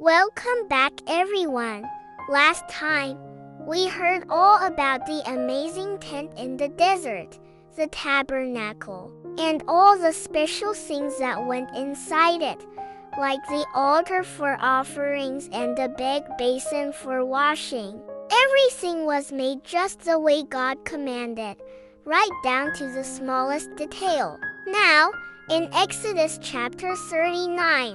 Welcome back, everyone. Last time, we heard all about the amazing tent in the desert, the tabernacle, and all the special things that went inside it, like the altar for offerings and the big basin for washing. Everything was made just the way God commanded, right down to the smallest detail. Now, in Exodus chapter 39,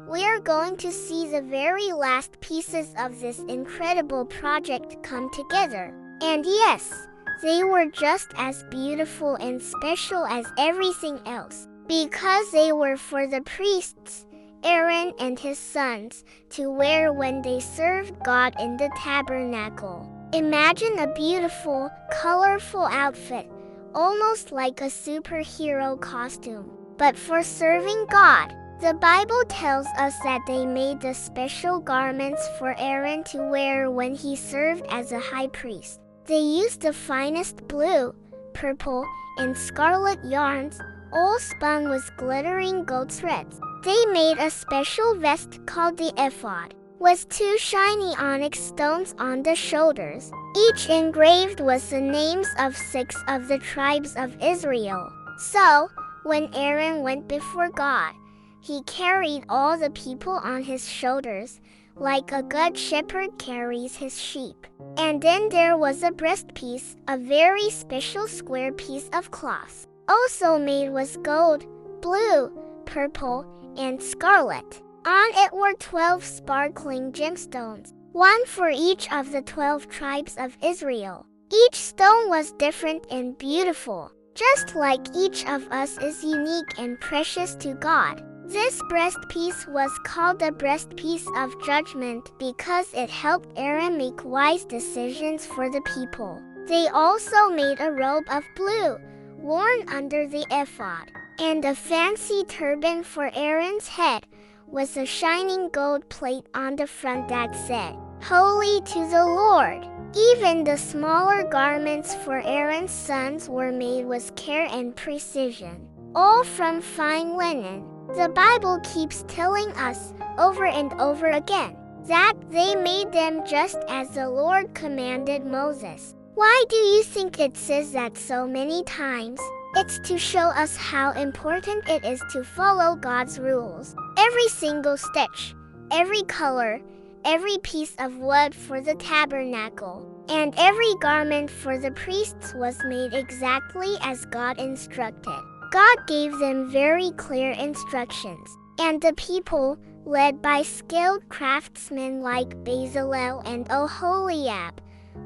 we are going to see the very last pieces of this incredible project come together. And yes, they were just as beautiful and special as everything else, because they were for the priests, Aaron and his sons, to wear when they served God in the tabernacle. Imagine a beautiful, colorful outfit, almost like a superhero costume, but for serving God. The Bible tells us that they made the special garments for Aaron to wear when he served as a high priest. They used the finest blue, purple, and scarlet yarns, all spun with glittering gold threads. They made a special vest called the ephod, with 2 shiny onyx stones on the shoulders, each engraved with the names of 6 of the tribes of Israel. So, when Aaron went before God, he carried all the people on his shoulders, like a good shepherd carries his sheep. And then there was a breastpiece, a very special square piece of cloth, also made with gold, blue, purple, and scarlet. On it were 12 sparkling gemstones, one for each of the 12 tribes of Israel. Each stone was different and beautiful, just like each of us is unique and precious to God. This breastpiece was called the breastpiece of judgment because it helped Aaron make wise decisions for the people. They also made a robe of blue, worn under the ephod, and a fancy turban for Aaron's head, with a shining gold plate on the front that said, "Holy to the Lord." Even the smaller garments for Aaron's sons were made with care and precision, all from fine linen. The Bible keeps telling us over and over again that they made them just as the Lord commanded Moses. Why do you think it says that so many times? It's to show us how important it is to follow God's rules. Every single stitch, every color, every piece of wood for the tabernacle, and every garment for the priests was made exactly as God instructed. God gave them very clear instructions, and the people, led by skilled craftsmen like Bezalel and Oholiab,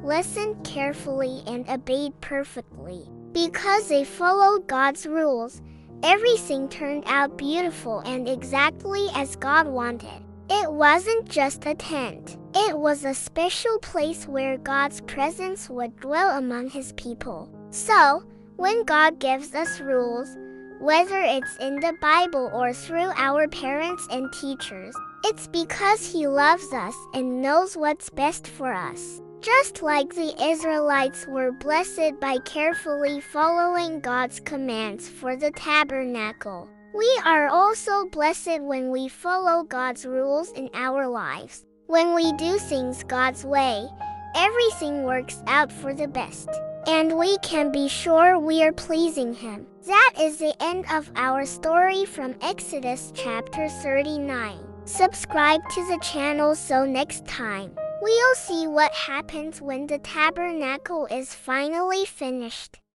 listened carefully and obeyed perfectly. Because they followed God's rules, everything turned out beautiful and exactly as God wanted. It wasn't just a tent. It was a special place where God's presence would dwell among His people. So, when God gives us rules, whether it's in the Bible or through our parents and teachers, it's because He loves us and knows what's best for us. Just like the Israelites were blessed by carefully following God's commands for the tabernacle, we are also blessed when we follow God's rules in our lives. When we do things God's way, everything works out for the best, and we can be sure we are pleasing Him. That is the end of our story from Exodus chapter 39. Subscribe to the channel so next time we'll see what happens when the tabernacle is finally finished.